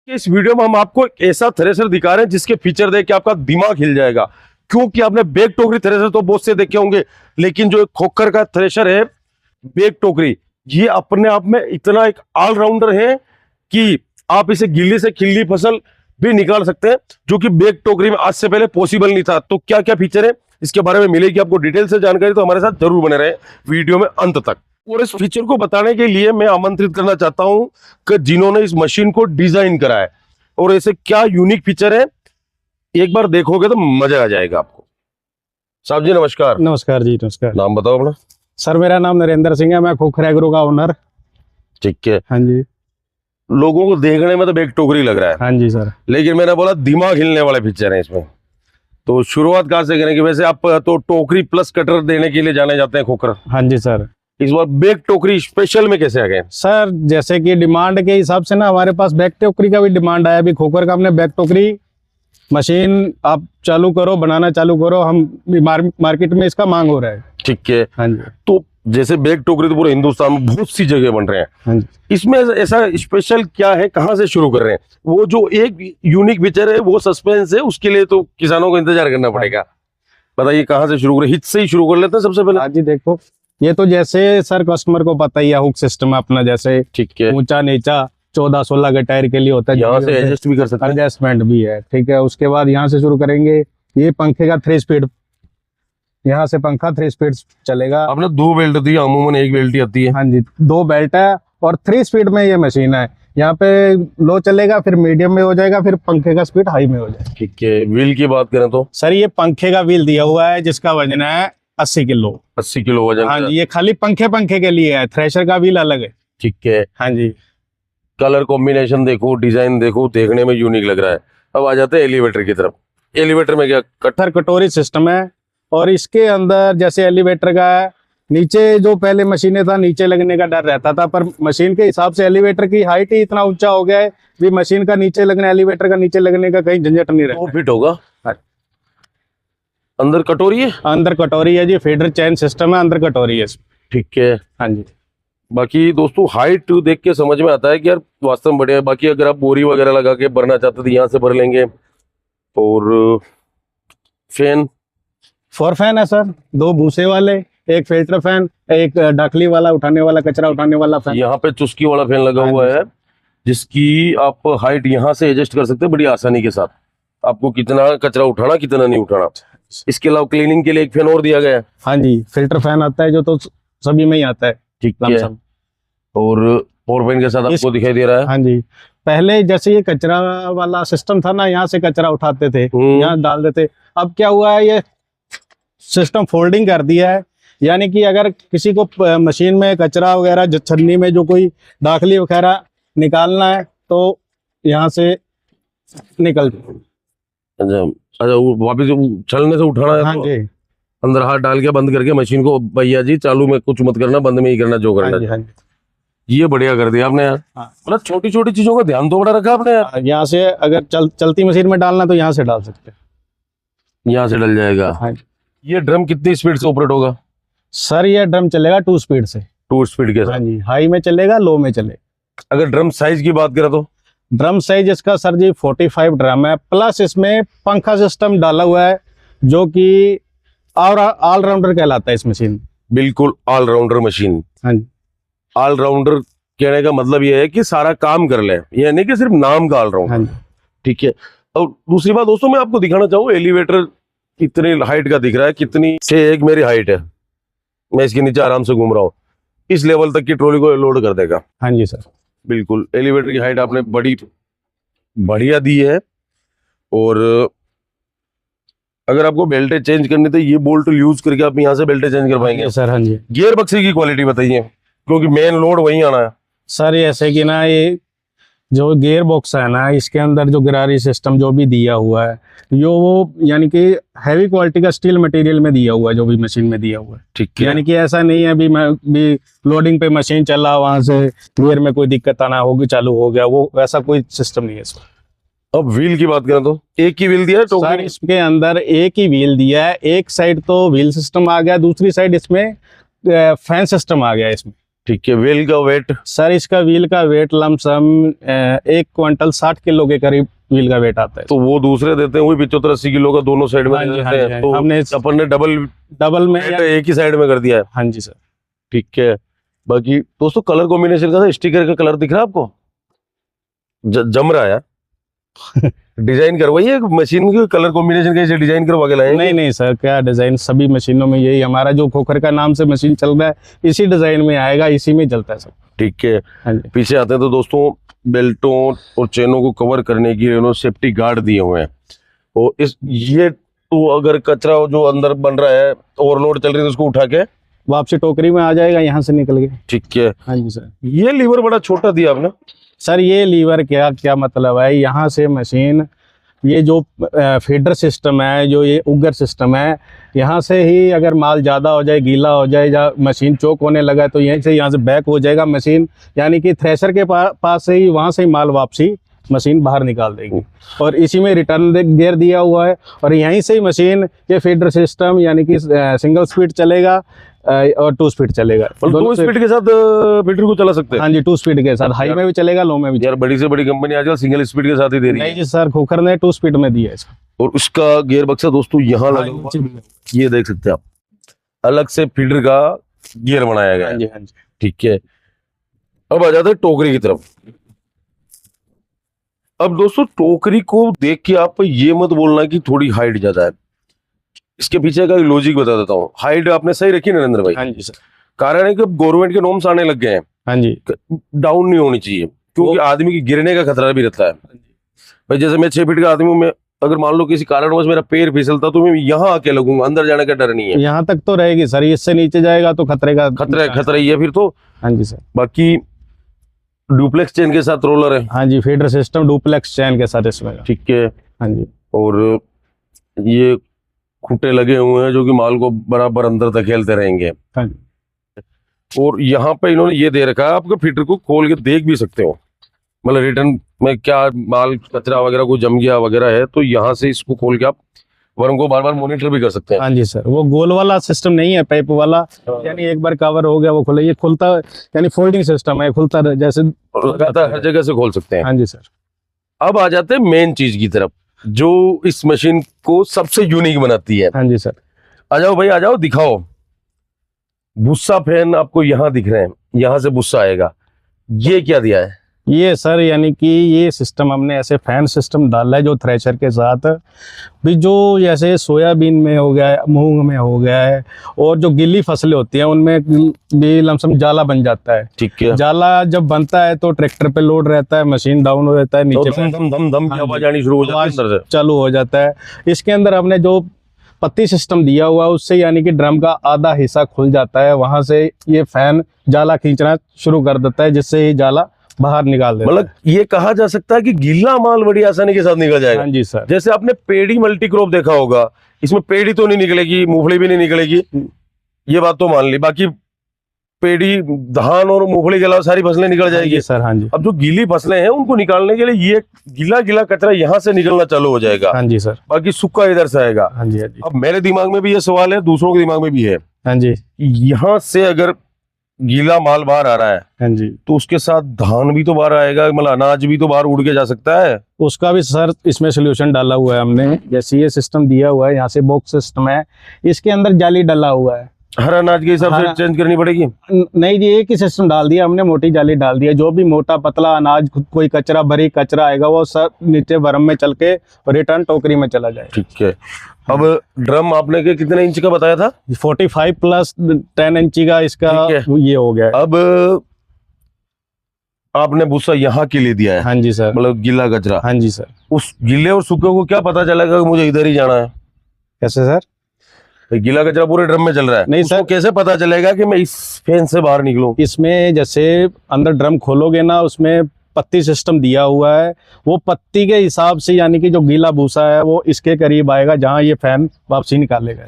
इस वीडियो में हम आपको एक ऐसा थ्रेशर दिखा रहे हैं जिसके फीचर देख के आपका दिमाग हिल जाएगा, क्योंकि आपने बैक टोकरी थ्रेशर तो बहुत से देखे होंगे, लेकिन जो एक खोखर का थ्रेशर है बैक टोकरी, ये अपने आप में इतना एक ऑलराउंडर है कि आप इसे गिल्ली से खिल्ली फसल भी निकाल सकते हैं, जो कि बैक टोकरी में आज से पहले पॉसिबल नहीं था। तो क्या क्या फीचर है इसके बारे में मिलेगी आपको डिटेल से जानकारी, तो हमारे साथ जरूर बने रहे वीडियो में अंत तक। और इस फीचर को बताने के लिए मैं आमंत्रित करना चाहता हूं कि जिन्होंने इस मशीन को डिजाइन करा है और ऐसे क्या यूनिक फीचर है, एक बार देखोगे तो मजा आ जाएगा आपको। साहब जी नमस्कार। नमस्कार जी, नमस्कार। नाम बताओ अपना। सर मेरा नाम नरेंद्र सिंह है, मैं खोखर एग्रो का ओनर। ठीक है। हाँ जी। लोगों को देखने में तो बैक टोकरी लग रहा है। हाँ जी सर। लेकिन मैंने बोला दिमाग हिलने वाले फीचर हैं इसमें। तो शुरुआत कहाँ से करें कि वैसे आप तो टोकरी प्लस कटर देने के लिए जाने जाते हैं खोखर। हाँ जी सर। इस बार बैक टोकरी स्पेशल में कैसे आ गए सर? जैसे कि डिमांड के हिसाब से ना हमारे पास बैक टोकरी का भी डिमांड आया। अभी खोखर का हमने बैक टोकरी मशीन आप चालू करो, बनाना चालू करो, हम मार्केट में इसका मांग हो रहा है। ठीक है। हाँ जी। तो जैसे बैक टोकरी तो पूरे हिंदुस्तान में बहुत सी जगह बन रहे हैं। हाँ जी। इसमें ऐसा स्पेशल क्या है, कहाँ से शुरू कर रहे हैं? वो जो एक यूनिक फीचर है वो सस्पेंस है, उसके लिए तो किसानों को इंतजार करना पड़ेगा। बताइए कहाँ से शुरू करें? हिट से ही शुरू कर लेते हैं सबसे पहले। हाँ जी, देखो ये तो जैसे सर कस्टमर को पता ही है, हुक सिस्टम है अपना, जैसे ठीक है, ऊंचा नीचा 14-16 के टायर के लिए होता है, यहाँ से एडजस्ट भी कर सकते हैं। एडजस्टमेंट भी है। ठीक है, उसके बाद यहाँ से शुरू करेंगे। ये पंखे का 3 स्पीड, यहाँ से पंखा 3 स्पीड चलेगा। आपने 2 बेल्ट दी, अमूमन 1 बेल्ट ही आती है। हाँ जी, 2 बेल्ट है और 3 स्पीड में ये मशीन है। यहाँ पे लो चलेगा, फिर मीडियम में हो जाएगा, फिर पंखे का स्पीड हाई में हो जाएगा। ठीक है। व्हील की बात करें तो सर ये पंखे का व्हील दिया हुआ है जिसका वजन है 80 किलो। 80 किलो वजन। हाँ जी, ये खाली पंखे के लिए है, थ्रेशर का व्हील अलग है। ठीक है। हाँ जी। कलर कॉम्बिनेशन देखो, डिजाइन देखो, देखने में यूनिक लग रहा है। अब आ जाते हैं एलिवेटर की तरफ। एलिवेटर में क्या कटर कटोरी सिस्टम है, और इसके अंदर जैसे एलिवेटर का है, नीचे जो पहले मशीनें था नीचे लगने का डर रहता था, पर मशीन के हिसाब से एलिवेटर की हाइट ही इतना ऊंचा हो गया है भी मशीन का नीचे लगने, एलिवेटर का नीचे लगने का कहीं झंझट नहीं रहता। 2 फीट होगा। अंदर कटोरी है। अंदर कटोरी है जी, फीडर चैन सिस्टम है, अंदर कटोरी है। ठीक है। हाँ जी। बाकी दोस्तों हाइट देख के समझ में आता है कि यार वास्तव में बढ़िया है। बाकी अगर आप बोरी वगैरह लगा के भरना चाहते तो यहाँ से भर लेंगे। और फैन 4 फैन है सर, 2 भूसे वाले, एक फिल्टर फैन, एक डाकली वाला उठाने वाला, कचरा उठाने वाला फैन। यहाँ पे चुस्की वाला फैन लगा हुआ है, जिसकी आप हाइट यहाँ से एडजस्ट कर सकते हैं बड़ी आसानी के साथ। आपको कितना कचरा उठाना कितना नहीं उठाना। इसके अलावा क्लीनिंग के लिए एक फैन और दिया गया है। हाँ जी, फिल्टर फैन आता है जो तो सभी में ही आता है। ठीक है। और पावर फैन के साथ आपको दिखाई दे रहा है। हाँ जी। पहले जैसे ये कचरा वाला सिस्टम था ना, यहाँ से कचरा उठाते थे, यहाँ डाल देते। अब क्या हुआ है, ये सिस्टम फोल्डिंग कर दिया है, यानी कि अगर किसी को मशीन में कचरा वगैरह छन्नी में जो कोई दाखली वगैरह निकालना है तो यहाँ से निकल। अच्छा अच्छा, वापिस छलने से उठाना है। हाँ तो जी। अंदर हाथ डाल के बंद करके मशीन को, भैया जी चालू में कुछ मत करना, बंद में ही करना जो करना। हाँ जी। हाँ जी। ये बढ़िया कर दिया आपने यार। मतलब छोटी छोटी चीजों का ध्यान तो बड़ा रखा आपने यार। यहाँ से अगर चलती मशीन में डालना तो यहाँ से डाल सकते हैं। यहाँ से डल जाएगा। हाँ। ये ड्रम कितनी स्पीड से ऑपरेट होगा? सर ये ड्रम चलेगा 2 स्पीड से। 2 स्पीड के साथ। हाँ जी, हाई में चलेगा, लो में चलेगा। अगर ड्रम साइज की बात करें तो ड्रम साइज इसका सर जी 45 ड्रम है, प्लस इसमें पंखा सिस्टम डाला हुआ है जो कि ऑलराउंडर कहलाता है इस मशीन। बिल्कुल ऑलराउंडर मशीन। हाँ जी। ऑलराउंडर कहने का मतलब ये है कि सारा काम कर ले, ये नहीं कि सिर्फ नाम का ऑलराउंडर। हाँ जी। ठीक है। और दूसरी बात दोस्तों मैं आपको दिखाना चाहूँ, एलिवेटर कितनी हाइट का दिख रहा है, कितनी से एक मेरी हाइट है, मैं इसके नीचे आराम से घूम रहा हूँ, इस लेवल तक की ट्रॉली को लोड कर देगा। हाँ जी सर। बिल्कुल एलिवेटर की हाइट आपने बड़ी बढ़िया दी है। और अगर आपको बेल्टें चेंज करनी तो ये बोल्ट यूज करके आप यहाँ से बेल्टें चेंज कर पाएंगे सर। हाँ जी। गियर बक्से की क्वालिटी बताइए, क्योंकि मेन लोड वहीं आना है। सर ऐसे कि ना ये जो गियर बॉक्स है ना, इसके अंदर जो गिरारी सिस्टम जो भी दिया हुआ है यो वो यानी कि हैवी क्वालिटी का स्टील मटेरियल में दिया हुआ है, जो भी मशीन में दिया हुआ है। ठीक है। यानी कि ऐसा नहीं है अभी मैं भी लोडिंग पे मशीन चला, वहां से गियर में कोई दिक्कत आना होगी, चालू हो गया, वो वैसा कोई सिस्टम नहीं है इसमें। अब व्हील की बात करें तो एक ही व्हील दिया है तो सर इसके अंदर एक ही व्हील दिया है। एक साइड तो व्हील सिस्टम आ गया, दूसरी साइड इसमें फैन सिस्टम आ गया इसमें। ठीक है। व्हील का वेट? सर इसका व्हील का वेट लमसम 1 क्विंटल 60 किलो के करीब व्हील का वेट आता है। तो वो दूसरे देते हैं वही 75-80 किलो का दोनों साइड में हाँ जी, देते हाँ जी, हैं, हाँ। तो हमने अपन ने डबल में एक ही साइड में कर दिया है। हाँ जी सर। ठीक है। बाकी दोस्तों कलर कॉम्बिनेशन का स्टिकर का कलर दिख रहा है आपको? जम रहा है यार। डिजाइन करवाइए मशीन के कलर कॉम्बिनेशन कैसे डिजाइन करवा के लाए? नहीं नहीं सर, क्या डिजाइन, सभी मशीनों में यही हमारा जो खोखर का नाम से मशीन चल रहा है इसी डिजाइन में आएगा, इसी में चलता है सब। ठीक है। हाँ जी। पीछे आते हैं तो दोस्तों बेल्टों और चेनों को कवर करने के लिए उन्होंने सेफ्टी गार्ड दिए हुए हैं। और ये तो अगर कचरा जो अंदर बन रहा है ओवरलोड चल रही है तो उसको उठा के वापसी टोकरी में आ जाएगा यहाँ से निकल के। ठीक है। हाँ जी सर। ये लीवर बड़ा छोटा दिया आपने। सर ये लीवर क्या क्या मतलब है, यहाँ से मशीन, ये जो फीडर सिस्टम है, जो ये उगर सिस्टम है, यहाँ से ही अगर माल ज़्यादा हो जाए, गीला हो जाए या मशीन चोक होने लगा तो यहीं से यहाँ से बैक हो जाएगा मशीन, यानी कि थ्रेशर के पास से ही वहाँ से ही माल वापसी मशीन बाहर निकाल देगी। और इसी में रिटर्न गियर दिया हुआ है और यहीं से ही मशीन ये फीडर सिस्टम यानी कि सिंगल स्पीड चलेगा और 2 स्पीड चलेगा। और 2 स्पीड के साथ फीडर को चला सकते हैं? हाँ जी, 2 स्पीड के साथ, हाई में भी चलेगा, लो में भी यार बड़ी से बड़ी कंपनी आजकल सिंगल स्पीड के साथ ही दे रही है। नहीं जी सर, खोखर ने 2 स्पीड में दिया है इसको। और उसका गियर बक्सा दोस्तों यहाँ लगा हुआ है, ये देख सकते हैं आप, अलग से फीडर का गियर बनाया गया है। हाँ जी, हाँ जी। ठीक है। अब आ जाते हैं टोकरी की तरफ। अब दोस्तों टोकरी को देख के आप ये मत बोलना कि थोड़ी हाइट ज्यादा है, इसके पीछे का लॉजिक बता देता हूँ। हाइट आपने सही रखी नरेंद्र भाई। हाँ जी सर। कारण है कि गवर्नमेंट के नॉर्म्स आने लग गए हैं, हाँ जी। डाउन नहीं होनी चाहिए क्योंकि आदमी की गिरने का खतरा भी रहता है। भाई जैसे मैं 6 फीट का आदमी हूँ, मैं अगर मान लो किसी कारणवश मेरा पैर फिसलता तो मैं यहाँ आके लगूंगा, अंदर जाने का डर नहीं है। यहाँ तक तो रहेगी सर, इससे नीचे जाएगा तो खतरा ही है फिर तो। हाँ जी सर। बाकी डुप्लेक्स चेन के साथ रोलर है। हाँ जी, फीडर सिस्टम डुप्लेक्स चैन के साथ इसमें। ठीक है। हाँ जी। और ये खूंटे लगे हुए हैं जो कि माल को बराबर अंदर धकेलते रहेंगे। हाँ जी। और यहाँ पे इन्होंने ये दे रखा है, आपके फीडर को खोल के देख भी सकते हो, मतलब रिटर्न में क्या माल कचरा वगैरह को जम गया वगैरह है तो यहाँ से इसको खोल के आप वर्म को बार बार मॉनिटर भी कर सकते हैं। हाँ जी सर, वो गोल वाला सिस्टम नहीं है, पाइप वाला, यानी एक बार कवर हो गया वो खुले, ये खुलता यानी फोल्डिंग सिस्टम है, खुलता जैसे लगातार हर जगह से खोल सकते हैं। हाँ जी सर। अब आ जाते हैं मेन चीज की तरफ जो इस मशीन को सबसे यूनिक बनाती है। हाँ जी सर। आ जाओ भाई, आ जाओ, दिखाओ। भुस्सा फैन आपको यहाँ दिख रहे हैं, यहाँ से भुस्सा आएगा। ये क्या दिया है? ये सर यानी कि ये सिस्टम हमने ऐसे फैन सिस्टम डाला है जो थ्रेशर के साथ भी, जो जैसे सोयाबीन में हो गया है, मूंग में हो गया है, और जो गीली फसलें होती हैं उनमें भी लमसम जाला बन जाता है। ठीक है। जाला जब बनता है तो ट्रैक्टर पे लोड रहता है, मशीन डाउन हो जाता है, नीचे धम धम धम धम की आवाज आनी शुरू हो जाती है अंदर से, चालू हो जाता है। इसके अंदर हमने जो पत्ती सिस्टम दिया हुआ है उससे यानी कि ड्रम का आधा हिस्सा खुल जाता है, वहां से ये फैन जाला खींचना शुरू कर देता है, जिससे ये जाला बाहर निकाल देता है। मतलब ये कहा जा सकता है कि गीला माल बड़ी आसानी के साथ निकल जाएगा। हाँ जी सर। जैसे आपने पेड़ी मल्टी क्रॉप देखा होगा, इसमें पेड़ी तो नहीं निकलेगी, मूंगफली भी नहीं निकलेगी, ये बात तो मान ली, बाकी पेड़ी, धान और मूंगफली के अलावा सारी फसलें निकल जाएगी सर। हाँ जी। अब जो गीली फसलें हैं उनको निकालने के लिए ये गीला गीला कचरा यहाँ से निकलना चालू हो जाएगा। हाँ जी सर। बाकी सूखा इधर से आएगा। हाँ जी, हाँ जी। अब मेरे दिमाग में भी ये सवाल है, दूसरों के दिमाग में भी है। हाँ जी। यहाँ से अगर गीला माल बाहर आ रहा है, हाँ जी, तो उसके साथ धान भी तो बाहर आएगा, मतलब अनाज भी तो बाहर उड़ के जा सकता है। उसका भी सर इसमें सोल्यूशन डाला हुआ है हमने। जैसे ये सिस्टम दिया हुआ है, यहाँ से बॉक्स सिस्टम है, इसके अंदर जाली डाला हुआ है। हर अनाज के हिसाब से चेंज करनी पड़ेगी? नहीं जी, एक ही सिस्टम डाल दिया हमने, मोटी जाली डाल दिया। जो भी मोटा पतला अनाज, कोई कचरा, बारीक कचरा आएगा वो सब नीचे बरम में चल के रिटर्न टोकरी में चला जाए। ठीक है। अब ड्रम आपने के कितने इंच का बताया था? 45 प्लस 10 इंची का इसका ये हो गया है। अब आपने भूसा यहाँ के लिए दिया है? हाँ जी सर। मतलब गीला कचरा? हाँ जी सर। उस गीले और सूखे को क्या पता चलेगा कि मुझे इधर ही जाना है? कैसे सर? गीला कचरा पूरे ड्रम में चल रहा है, नहीं सर, कैसे पता चलेगा कि मैं इस फैन से बाहर निकलूं? इसमें जैसे अंदर ड्रम खोलोगे ना, उसमें पत्ती सिस्टम दिया हुआ है, वो पत्ती के हिसाब से यानी कि जो गीला भूसा है वो इसके करीब आएगा जहां ये फैन वापसी निकालेगा।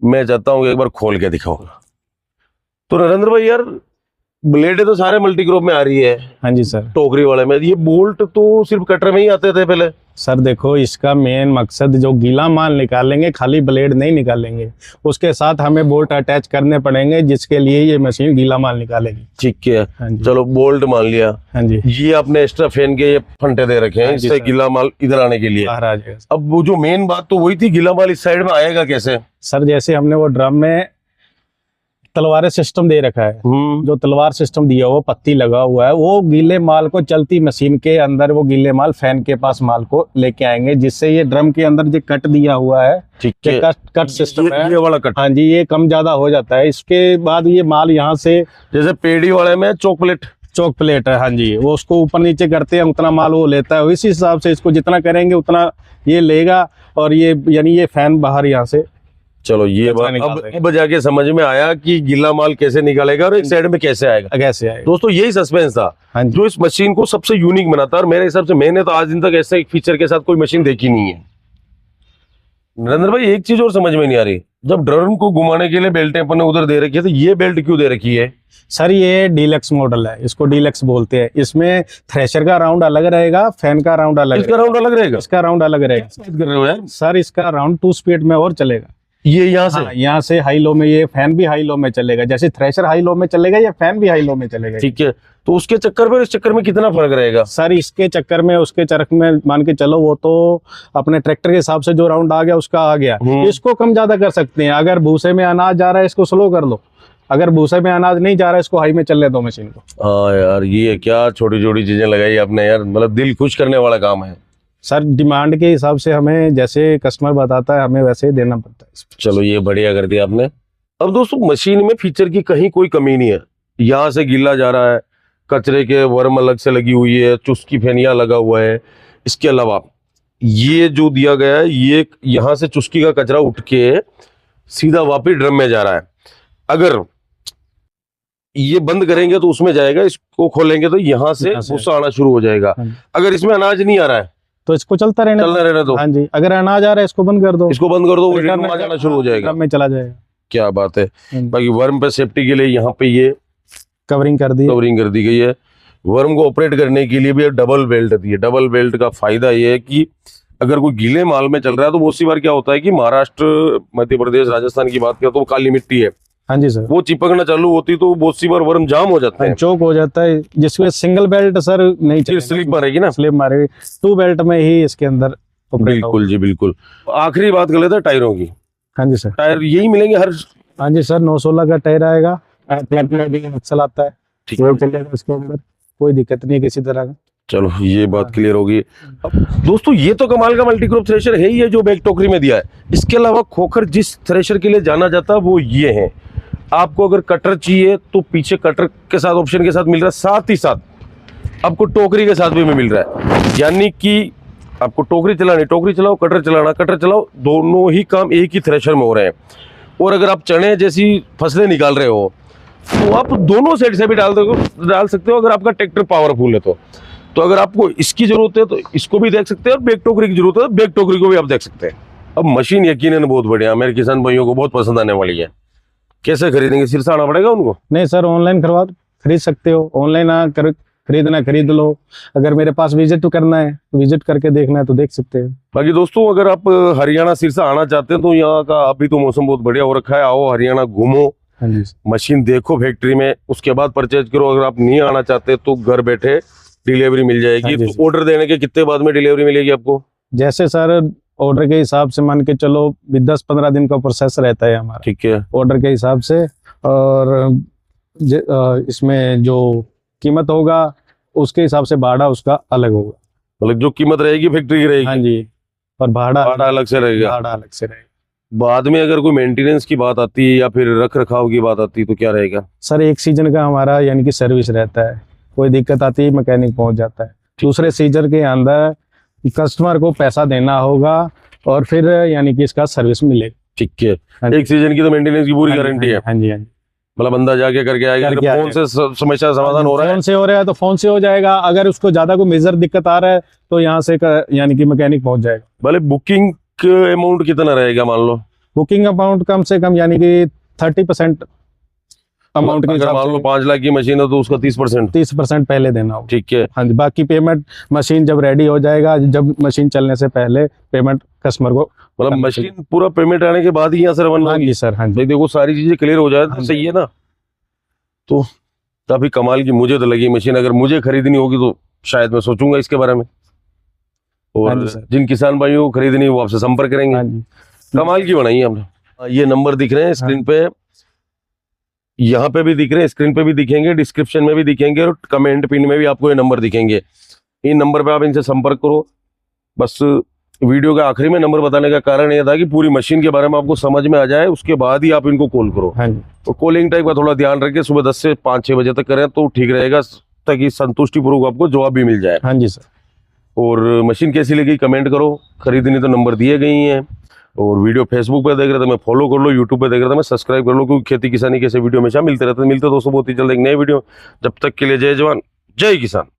मैं चाहता हूँ एक बार खोल के दिखाओ। तो नरेंद्र भाई यार, ब्लेड तो सारे मल्टी क्रॉप में आ रही है, हाँ जी सर। टोकरी वाले में। ये बोल्ट तो सिर्फ कटर में ही आते थे पहले। सर देखो, इसका मेन मकसद जो गीला माल निकालेंगे, खाली ब्लेड नहीं निकालेंगे, उसके साथ हमें बोल्ट अटैच करने पड़ेंगे, जिसके लिए ये मशीन गीला माल निकालेगी। ठीक है, हाँ जी। चलो बोल्ट मान लिया। हाँ जी, ये आपने एक्स्ट्रा फैन के ये फंटे दे रखे हैं, हाँ जी इससे सर। गीला माल इधर आने के लिए। बाहर आ जाएगा। अब वो जो मेन बात तो वही थी, गीला माल इस साइड में आएगा कैसे? सर जैसे हमने वो ड्रम में तलवारें सिस्टम दे रखा है, जो तलवार सिस्टम दिया हुआ, पत्ती लगा हुआ है, वो गीले माल को चलती मशीन के अंदर, वो गीले माल फैन के पास माल को लेके आएंगे, जिससे ये ड्रम के अंदर जो कट दिया हुआ है, ठीक ये है, कट सिस्टम है। ये वाला कट। हाँ जी, ये कम ज्यादा हो जाता है। इसके बाद ये माल यहाँ से, जैसे पेड़ी वाले में चौक प्लेट, चौक प्लेट है, हाँ जी, वो उसको ऊपर नीचे करते हैं, उतना माल वो लेता है। इसी हिसाब से इसको जितना करेंगे उतना ये लेगा, और ये यानी ये फैन बाहर यहाँ से। चलो ये कचरा बात निकाल देगा। अब जाके समझ में आया कि गीला माल कैसे निकालेगा और एक साइड में कैसे आएगा। कैसे आएगा? दोस्तों यही सस्पेंस था हाँ जी। जो इस मशीन को सबसे यूनिक बनाता है, और मेरे हिसाब से मैंने तो आज दिन तक ऐसे एक फीचर के साथ कोई मशीन देखी नहीं है। नरेंद्र भाई, एक चीज और समझ में नहीं आ रही, जब ड्रम को घुमाने के लिए बेल्टें अपन ने उधर दे रखी है, तो ये बेल्ट क्यों दे रखी है? सर ये डीलक्स मॉडल है, इसको डीलक्स बोलते हैं। इसमें थ्रेशर का राउंड अलग रहेगा, फैन का राउंड अलग इसका राउंड अलग रहेगा? इसका राउंड अलग रहेगा। क्या बात कर रहे हो यार? सर इसका राउंड 2 स्पीड में और चलेगा। ये यहाँ से? हाँ, यहाँ से हाई लो में, ये फैन भी हाई लो में चलेगा, जैसे थ्रेशर हाई लो में चलेगा, ये फैन भी हाई लो में चलेगा। ठीक है, तो उसके चक्कर में इस चक्कर में कितना फर्क रहेगा? सर इसके चक्कर में उसके चरख में मान के चलो, वो तो अपने ट्रैक्टर के हिसाब से जो राउंड आ गया उसका आ गया। इसको कम ज्यादा कर सकते हैं। अगर भूसे में अनाज जा रहा है, इसको स्लो कर लो। अगर भूसे में अनाज नहीं जा रहा है, इसको हाई में चलने दो मशीन को। हाँ यार, ये क्या छोटी छोटी चीजें लगाई आपने यार, मतलब दिल खुश करने वाला काम है। सर डिमांड के हिसाब से हमें जैसे कस्टमर बताता है, हमें वैसे ही देना पड़ता है। चलो ये बढ़िया कर दिया आपने। अब दोस्तों मशीन में फीचर की कहीं कोई कमी नहीं है। यहाँ से गीला जा रहा है, कचरे के वर्म अलग से लगी हुई है, चुस्की फेनिया लगा हुआ है। इसके अलावा ये जो दिया गया है, ये यहाँ से चुस्की का कचरा उठ के सीधा वापस ड्रम में जा रहा है। अगर ये बंद करेंगे तो उसमें जाएगा, इसको खोलेंगे तो यहाँ से भूसा आना शुरू हो जाएगा। अगर इसमें अनाज नहीं आ रहा है तो इसको चलना रहने दो। हाँ जी, अगर अनाज आ रहा है इसको बंद कर दो। इसको बंद कर दो, वो रिटर्न में जाना शुरू हो जाएगा, ड्रम में चला जाएगा। क्या बात है। बाकी वर्म पे सेफ्टी के लिए यहाँ पे ये कवरिंग कर दी गई है। वर्म को ऑपरेट करने के लिए भी डबल बेल्ट दी है। डबल बेल्ट का फायदा ये है कि अगर कोई गीले माल में चल रहा है तो बहुत सी बार क्या होता है कि महाराष्ट्र, मध्य प्रदेश, राजस्थान की बात करें तो काली मिट्टी है, हाँ जी सर, वो चिपकना चालू होती तो बहुत सी बार वर्म जाम हो जाता है, चौक हो जाता है, जिसमें सिंगल बेल्ट सर नहीं फिर स्लिप मारेगी ना, स्लिप मारेगी। 2 बेल्ट में ही इसके अंदर। बिल्कुल जी बिल्कुल। आखिरी बात कर लेते हैं टायरों की। हाँ जी सर, टायर यही मिलेंगे हर? हाँ जी सर, 916 का टायर आएगा, एक्सल आता है, ठीक है, चलेगा इसके अंदर, कोई दिक्कत नहीं है किसी तरह का। चलो ये बात क्लियर होगी। अब दोस्तों ये तो कमाल का मल्टी क्रॉप थ्रेशर है ही है जो बैक टोकरी में दिया है। इसके अलावा खोखर जिस थ्रेशर के लिए जाना जाता है वो ये है। आपको अगर कटर चाहिए तो पीछे कटर के साथ ऑप्शन के साथ मिल रहा है, साथ ही साथ आपको टोकरी के साथ भी मिल रहा है। यानी कि आपको टोकरी चलानी टोकरी चलाओ, कटर चलाना कटर चलाओ, दोनों ही काम एक ही थ्रेशर में हो रहे हैं। और अगर आप चने जैसी फसलें निकाल रहे हो तो आप दोनों साइड से भी डाल सकते हो, अगर आपका ट्रैक्टर पावरफुल है तो अगर आपको इसकी जरूरत है तो इसको भी देख सकते हैं, और बैक टोकरी की जरूरत है तो बैक टोकरी को भी आप देख सकते हैं। अब मशीन यकीनन बहुत बढ़िया, मेरे किसान भाइयों को बहुत पसंद आने वाली है। कैसे खरीदेंगे? सिरसा आना पड़ेगा उनको? नहीं सर, ऑनलाइन खरीद सकते हो। ऑनलाइन खरीदना खरीद लो, अगर मेरे पास विजिट करना है तो विजिट करके देखना है तो देख सकते हैं। बाकी दोस्तों अगर आप हरियाणा सिरसा आना चाहते हैं तो यहाँ का अभी तो मौसम बहुत बढ़िया हो रखा है, आओ हरियाणा घूमो, मशीन देखो फैक्ट्री में, उसके बाद परचेज करो। अगर आप नहीं आना चाहते तो घर बैठे डिलीवरी मिल जाएगी। तो ऑर्डर देने के कितने बाद में डिलीवरी मिलेगी आपको? जैसे सर ऑर्डर के हिसाब से मान के चलो 10-15 दिन का प्रोसेस रहता है हमारा, ठीक है, ऑर्डर के हिसाब से। और इसमें जो कीमत होगा उसके हिसाब से भाड़ा उसका अलग होगा, मतलब जो कीमत रहेगी फैक्ट्री की रहेगी। हाँ जी, और भाड़ा अलग से रहेगा। भाड़ा अलग से रहेगा। बाद में अगर कोई मेंटेनेंस की बात आती है या फिर रख रखाव की बात आती है तो क्या रहेगा? सर 1 सीजन का हमारा यानी कि सर्विस रहता है, कोई दिक्कत आती है मैकेनिक पहुंच जाता है। दूसरे सीजन के अंदर कस्टमर को पैसा देना होगा और फिर यानी कि इसका सर्विस मिलेगा। ठीक है, 1 सीजन की तो मेंटेनेंस की पूरी गारंटी है। हाँ जी, हाँ जी, मतलब बंदा जाके करके आएगा। फोन से समस्या समाधान हो रहा है, फोन से हो रहा है तो फोन से हो जाएगा। अगर उसको ज्यादा कोई मेजर दिक्कत आ रहा है तो यहाँ से यानी कि मैकेनिक पहुंच जाएगा। भले बुकिंग अमाउंट कितना रहेगा मान लो? बुकिंग अमाउंट कम से कम यानी कि 30%। अमाउंट के अगर हिसाब मान लो से 5 लाख की मशीन है तो उसका 30%। 30% पहले देना होगा। ठीक है। हाँ जी, बाकी पेमेंट मशीन जब रेडी हो जाएगा, जब मशीन चलने से पहले पेमेंट कस्टमर को मतलब करना मशीन पूरा पेमेंट आने के बाद ही यहाँ से रवाना हाँ होगी। जी सर, हाँ जी। भाई देखो सारी चीजें क्लियर हो जाए हाँ तो जी। सही है ना। तो काफी कमाल की मुझे तो लगी मशीन। अगर मुझे खरीदनी होगी तो शायद मैं सोचूंगा इसके बारे में। हाँ और जी सर। जिन किसान भाइयों को खरीदनी है वो आपसे संपर्क करेंगे। हाँ जी। कमाल की बनाई है हमने। ये नंबर दिख रहे हैं स्क्रीन पे, यहाँ पे भी दिख रहे हैं, स्क्रीन पे भी दिखेंगे, डिस्क्रिप्शन में भी दिखेंगे और कमेंट पिन में भी आपको ये नंबर दिखेंगे। इन नंबर पे आप इनसे संपर्क करो। बस वीडियो के आखिरी में नंबर बताने का कारण ये था कि पूरी मशीन के बारे में आपको समझ में आ जाए, उसके बाद ही आप इनको कॉल करो। हाँ जी। तो कॉलिंग टाइम का थोड़ा ध्यान रखें, सुबह 10 से 5-6 बजे तक करें तो ठीक रहेगा, ताकि संतुष्टिपूर्वक आपको जवाब भी मिल जाए। हाँ जी सर। और मशीन कैसी लगी कमेंट करो। खरीदनी तो नंबर दिए गई हैं। और वीडियो फेसबुक पे देख रहे थे मैं फॉलो कर लो, यूट्यूब पे देख रहे थे मैं सब्सक्राइब कर लो, क्योंकि खेती किसानी कैसे वीडियो हमेशा मिलते रहते हैं। मिलते दोस्तों बहुत ही जल्द एक नए वीडियो। जब तक के लिए जय जवान जय किसान।